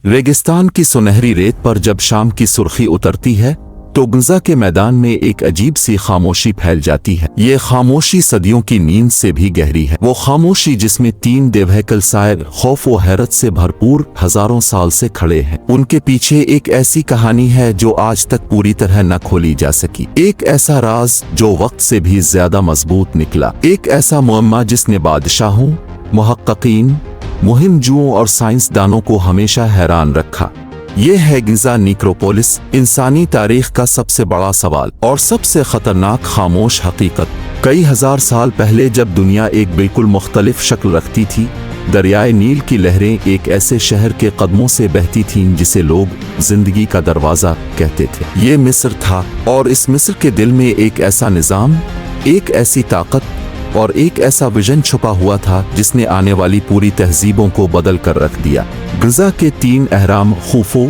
रेगिस्तान की सुनहरी रेत पर जब शाम की सुर्खी उतरती है तो गजा के मैदान में एक अजीब सी खामोशी फैल जाती है। ये खामोशी सदियों की नींद से भी गहरी है, वो खामोशी जिसमें तीन देवहैकल सायर खौफ व हैरत से भरपूर हजारों साल से खड़े हैं। उनके पीछे एक ऐसी कहानी है जो आज तक पूरी तरह न खोली जा सकी, एक ऐसा राज जो वक्त से भी ज्यादा मजबूत निकला, एक ऐसा मुअम्मा जिसने बादशाहों, मुहक्किकीन, मुहिमजुओं और साइंसदानों को हमेशा हैरान रखा। ये है गिज़ा नेक्रोपोलिस, इंसानी तारीख का सबसे बड़ा सवाल और सबसे खतरनाक खामोश हकीकत। कई हजार साल पहले जब दुनिया एक बिल्कुल मुख्तलिफ शक्ल रखती थी, दरियाए नील की लहरें एक ऐसे शहर के कदमों से बहती थीं जिसे लोग जिंदगी का दरवाजा कहते थे। ये मिस्र था और इस मिस्र के दिल में एक ऐसा निज़ाम, एक ऐसी ताकत और एक ऐसा विजन छुपा हुआ था जिसने आने वाली पूरी तहजीबों को बदल कर रख दिया। गिज़ा के तीन अहराम खूफो,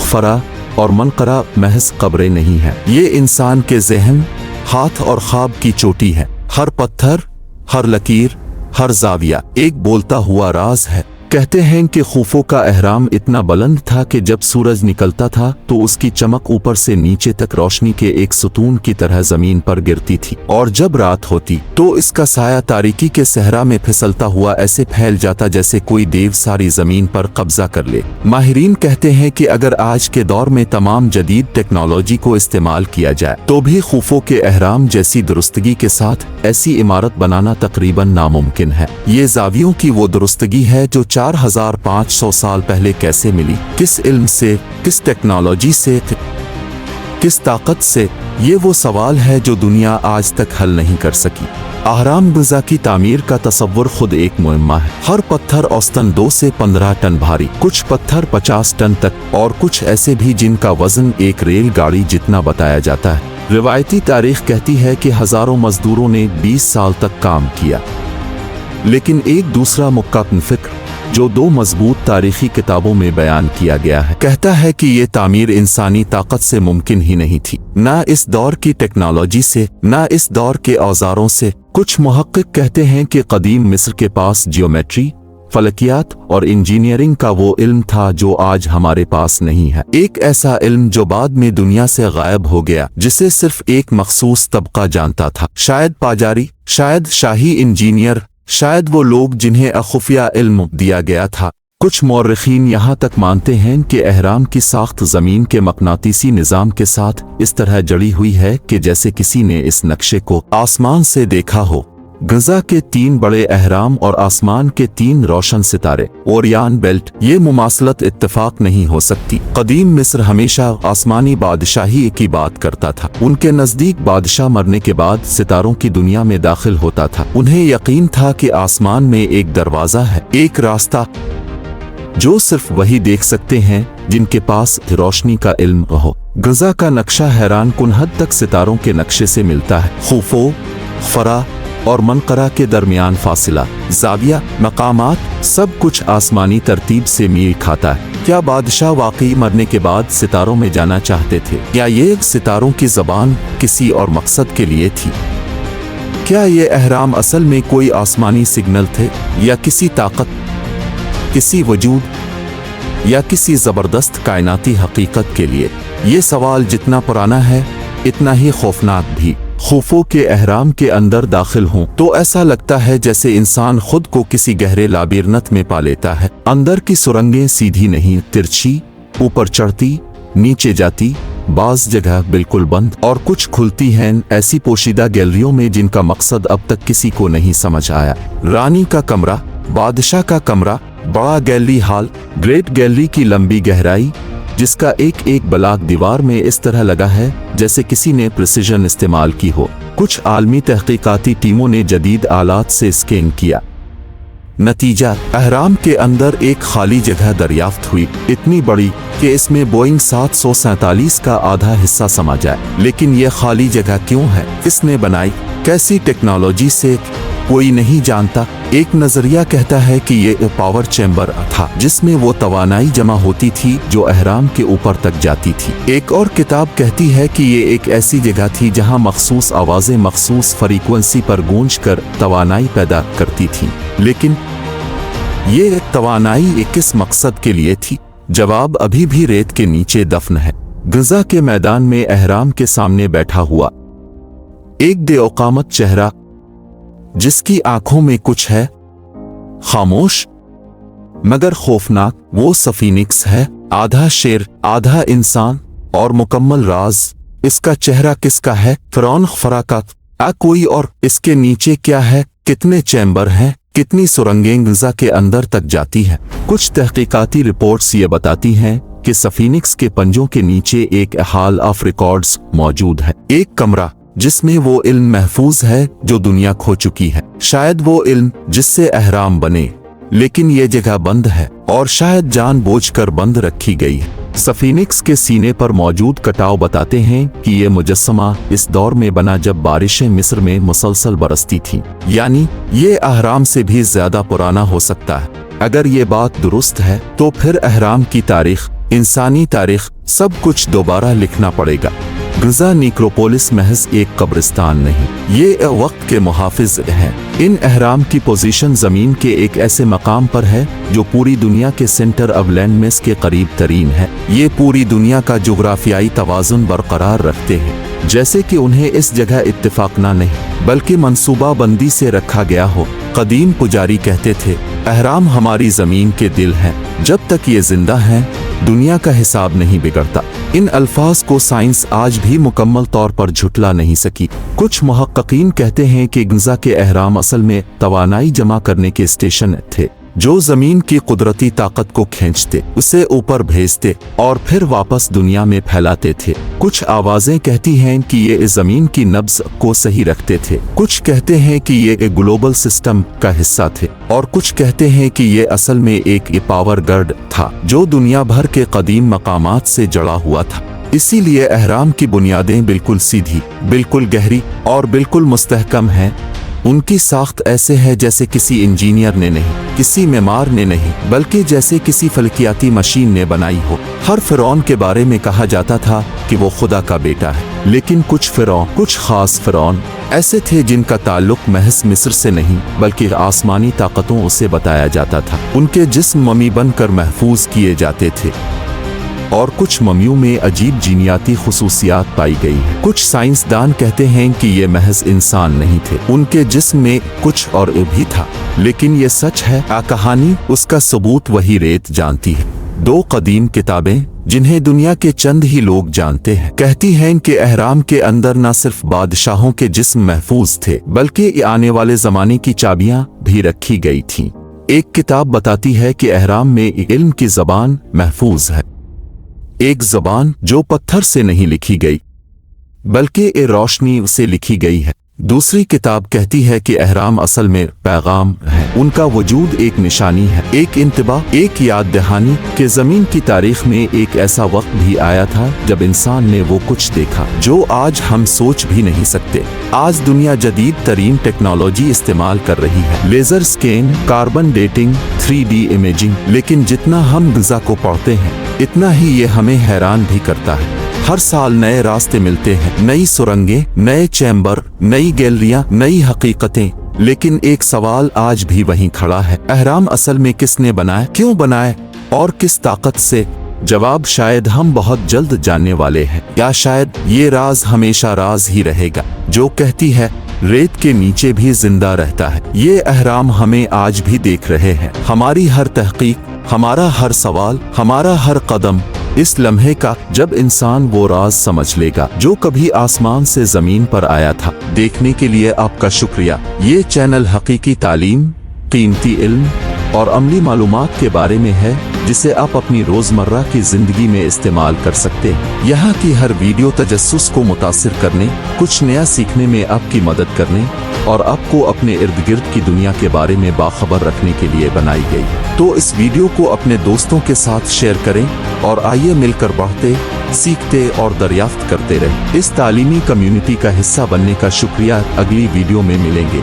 फरा और मनकरा महज कब्रें नहीं हैं, ये इंसान के ज़हन, हाथ और ख्वाब की चोटी है। हर पत्थर, हर लकीर, हर जाविया एक बोलता हुआ राज है। कहते हैं कि खूफो का अहराम इतना बुलंद था कि जब सूरज निकलता था तो उसकी चमक ऊपर से नीचे तक रोशनी के एक सुतून की तरह जमीन पर गिरती थी, और जब रात होती तो इसका साया तारीकी के सहरा में फिसलता हुआ ऐसे फैल जाता जैसे कोई देव सारी जमीन पर कब्जा कर ले। माहिरीन कहते हैं कि अगर आज के दौर में तमाम जदीद टेक्नोलॉजी को इस्तेमाल किया जाए तो भी खूफो के अहराम जैसी दुरुस्तगी के साथ ऐसी इमारत बनाना तकरीबन नामुमकिन है। ये जावियों की वो दुरुस्तगी है जो 4500 साल पहले कैसे मिली, किस इल्म से, किस टेक्नोलॉजी से, किस ताकत से, ये वो सवाल है जो दुनिया आज तक हल नहीं कर सकी। अहराम गिज़ा की तामीर का तसव्वुर खुद एक मुअम्मा है। हर पत्थर औसतन 2 से 15 टन भारी, कुछ पत्थर 50 टन तक और कुछ ऐसे भी जिनका वजन एक रेलगाड़ी जितना बताया जाता है। रिवायती तारीख कहती है कि हजारों मजदूरों ने 20 साल तक काम किया, लेकिन एक दूसरा मुक्कान फिक्र जो 2 मजबूत तारीखी किताबों में बयान किया गया है कहता है कि ये तामीर इंसानी ताकत से मुमकिन ही नहीं थी, ना इस दौर की टेक्नोलॉजी से, ना इस दौर के औजारों से। कुछ मुहक्किक कहते हैं कि कदीम मिस्र के पास जियोमेट्री, फलकियात और इंजीनियरिंग का वो इल्म था जो आज हमारे पास नहीं है, एक ऐसा इल्म जो बाद में दुनिया से गायब हो गया, जिसे सिर्फ एक मखसूस तबका जानता था। शायद पाजारी, शायद शाही इंजीनियर, शायद वो लोग जिन्हें खुफिया इल्म दिया गया था। कुछ मौर्रिखीन यहाँ तक मानते हैं कि अहराम की साख्त ज़मीन के मकनातीसी निज़ाम के साथ इस तरह जड़ी हुई है कि जैसे किसी ने इस नक्शे को आसमान से देखा हो। गिज़ा के 3 बड़े अहराम और आसमान के 3 रोशन सितारे, ओरियन बेल्ट, ये मुमासलत इत्तेफाक नहीं हो सकती। कदीम मिस्र हमेशा आसमानी बादशाही की बात करता था। उनके नज़दीक बादशाह मरने के बाद सितारों की दुनिया में दाखिल होता था। उन्हें यकीन था कि आसमान में एक दरवाज़ा है, एक रास्ता जो सिर्फ वही देख सकते हैं जिनके पास रोशनी का इल्म हो। गिज़ा का नक्शा हैरान कुन हद तक सितारों के नक्शे से मिलता है। खूफो, फरा और मनकरा के दरमियान फासिला, जाविया, मकामात, सब कुछ आसमानी तरतीब से मेल खाता है। क्या बादशाह वाकई मरने के बाद सितारों में जाना चाहते थे, या ये सितारों की ज़बान किसी और मकसद के लिए थी? क्या ये अहराम असल में कोई आसमानी सिग्नल थे, या किसी ताकत, किसी वजूद, या किसी ज़बरदस्त कायनाती हकीकत के लिए? ये सवाल जितना पुराना है इतना ही खौफनाक भी। खूफो के अहराम के अंदर दाखिल हों तो ऐसा लगता है जैसे इंसान खुद को किसी गहरे लाबिरनत में पा लेता है। अंदर की सुरंगें सीधी नहीं, तिरछी, ऊपर चढ़ती, नीचे जाती, बाज़ जगह बिल्कुल बंद और कुछ खुलती हैं, ऐसी पोशीदा गैलरियों में जिनका मकसद अब तक किसी को नहीं समझ आया। रानी का कमरा, बादशाह का कमरा, बड़ा गैलरी हॉल, ग्रेट गैलरी की लंबी गहराई जिसका एक एक ब्लॉक दीवार में इस तरह लगा है जैसे किसी ने प्रिसिजन इस्तेमाल की हो। कुछ आलमी तहकीकाती टीमों ने जदीद आलात से स्कैन किया। नतीजा, अहराम के अंदर एक खाली जगह दरियाफ्त हुई, इतनी बड़ी कि इसमें बोइंग 747 का आधा हिस्सा समा जाए। लेकिन यह खाली जगह क्यों है, किसने बनाई, कैसी टेक्नोलॉजी से, कोई नहीं जानता। एक नजरिया कहता है कि ये पावर चैम्बर था जिसमें वो तवानाई जमा होती थी जो अहराम के ऊपर तक जाती थी। एक और किताब कहती है कि ये एक ऐसी जगह थी जहां मखसूस आवाजें मखसूस फ्रीक्वेंसी पर गूंज कर तवानाई पैदा करती थीं। लेकिन ये तवानाई किस मकसद के लिए थी? जवाब अभी भी रेत के नीचे दफन है। गजा के मैदान में अहराम के सामने बैठा हुआ एक बेऔकामत चेहरा, जिसकी आंखों में कुछ है, खामोश मगर खौफनाक, वो सफीनिक्स है, आधा शेर आधा इंसान और मुकम्मल राज। इसका चेहरा किसका है? फिरौन खफरा का कोई और? इसके नीचे क्या है? कितने चैम्बर हैं? कितनी सुरंगें गजा के अंदर तक जाती हैं? कुछ तहकीकाती रिपोर्ट्स ये बताती हैं कि सफीनिक्स के पंजों के नीचे एक हॉल ऑफ रिकॉर्ड्स मौजूद है, एक कमरा जिसमें वो इल्म महफूज है जो दुनिया खो चुकी है। शायद वो इल्म जिससे अहराम बने, लेकिन ये जगह बंद है और शायद जानबूझकर बंद रखी गई है। सफीनिक्स के सीने पर मौजूद कटाव बताते हैं कि ये मुजस्समा इस दौर में बना जब बारिशें मिस्र में मुसलसल बरसती थीं, यानी ये अहराम से भी ज्यादा पुराना हो सकता है। अगर ये बात दुरुस्त है तो फिर अहराम की तारीख, इंसानी तारीख, सब कुछ दोबारा लिखना पड़ेगा। गजा नेक्रोपोलिस महज एक कब्रिस्तान नहीं, ये वक्त के मुहाफिज हैं। इन अहराम की पोजीशन जमीन के एक ऐसे मकाम पर है जो पूरी दुनिया के सेंटर ऑफ लैंडमेस के करीब तरीन है। ये पूरी दुनिया का जोग्राफियाई तवाज़ुन बरकरार रखते हैं, जैसे कि उन्हें इस जगह इत्तेफाकना नहीं बल्कि मंसूबा बंदी से रखा गया हो। कदीम पुजारी कहते थे, अहराम हमारी जमीन के दिल हैं, जब तक ये जिंदा हैं दुनिया का हिसाब नहीं बिगड़ता। इन अल्फाज को साइंस आज भी मुकम्मल तौर पर झुटला नहीं सकी। कुछ मुहक्किकीन कहते हैं कि गजा के अहराम असल में तवानाई जमा करने के स्टेशन थे, जो जमीन की कुदरती ताकत को खींचते, उसे ऊपर भेजते और फिर वापस दुनिया में फैलाते थे। कुछ आवाजें कहती हैं कि ये इस जमीन की नब्ज को सही रखते थे, कुछ कहते हैं कि ये एक ग्लोबल सिस्टम का हिस्सा थे और कुछ कहते हैं कि ये असल में एक पावर गर्ड था जो दुनिया भर के कदीम मकामात से जुड़ा हुआ था। इसीलिए अहराम की बुनियादें बिल्कुल सीधी, बिल्कुल गहरी और बिल्कुल मुस्तहकम हैं। उनकी साख्त ऐसे है जैसे किसी इंजीनियर ने नहीं, किसी मेमार ने नहीं, बल्कि जैसे किसी फल्कियाती मशीन ने बनाई हो। हर फिरौन के बारे में कहा जाता था कि वो खुदा का बेटा है, लेकिन कुछ फिरौन, कुछ खास फिरौन ऐसे थे जिनका ताल्लुक महज मिस्र से नहीं बल्कि आसमानी ताकतों से बताया जाता था। उनके जिस्म ममी बनकर महफूज किए जाते थे और कुछ ममियों में अजीब जीनियाती खुसूसियात पाई गई है। कुछ साइंसदान कहते हैं कि ये महज इंसान नहीं थे, उनके जिस्म में कुछ और भी था, लेकिन ये सच है या कहानी, उसका सबूत वही रेत जानती है। दो कदीम किताबें जिन्हें दुनिया के चंद ही लोग जानते हैं कहती हैं कि अहराम के अंदर न सिर्फ बादशाहों के जिस्म महफूज थे बल्कि आने वाले जमाने की चाबियां भी रखी गई थीं। एक किताब बताती है कि अहराम में इल्म की जबान महफूज है, एक जबान जो पत्थर से नहीं लिखी गई बल्कि रोशनी से लिखी गई है। दूसरी किताब कहती है कि अहराम असल में पैगाम है, उनका वजूद एक निशानी है, एक इंतबा, एक याद दहानी कि जमीन की तारीख में एक ऐसा वक्त भी आया था जब इंसान ने वो कुछ देखा जो आज हम सोच भी नहीं सकते। आज दुनिया जदीद तरीन टेक्नोलॉजी इस्तेमाल कर रही है, laser scan, carbon dating, 3D imaging, लेकिन जितना हम गजा को पढ़ते हैं इतना ही ये हमें हैरान भी करता है। हर साल नए रास्ते मिलते हैं, नई सुरंगें, नए चैम्बर, नई गैलरियां, नई हकीकतें, लेकिन एक सवाल आज भी वहीं खड़ा है, अहराम असल में किसने बनाए, क्यों बनाए और किस ताकत से? जवाब शायद हम बहुत जल्द जानने वाले हैं, या शायद ये राज हमेशा राज ही रहेगा जो कहती है रेत के नीचे भी जिंदा रहता है। ये अहराम हमें आज भी देख रहे हैं, हमारी हर तहकीक, हमारा हर सवाल, हमारा हर कदम इस लम्हे का जब इंसान वो राज समझ लेगा जो कभी आसमान से जमीन पर आया था। देखने के लिए आपका शुक्रिया। ये चैनल हकीकी तालीम, कीमती इल्म और अमली मालूमात के बारे में है जिसे आप अपनी रोजमर्रा की जिंदगी में इस्तेमाल कर सकते हैं। यहाँ की हर वीडियो तजस्सुस को मुतासिर करने, कुछ नया सीखने में आपकी मदद करने और आपको अपने इर्द गिर्द की दुनिया के बारे में बाखबर रखने के लिए बनाई गई। तो इस वीडियो को अपने दोस्तों के साथ शेयर करें और आइए मिलकर बढ़ते, सीखते और दरियाफ्त करते रहें। इस तालीमी कम्युनिटी का हिस्सा बनने का शुक्रिया। अगली वीडियो में मिलेंगे।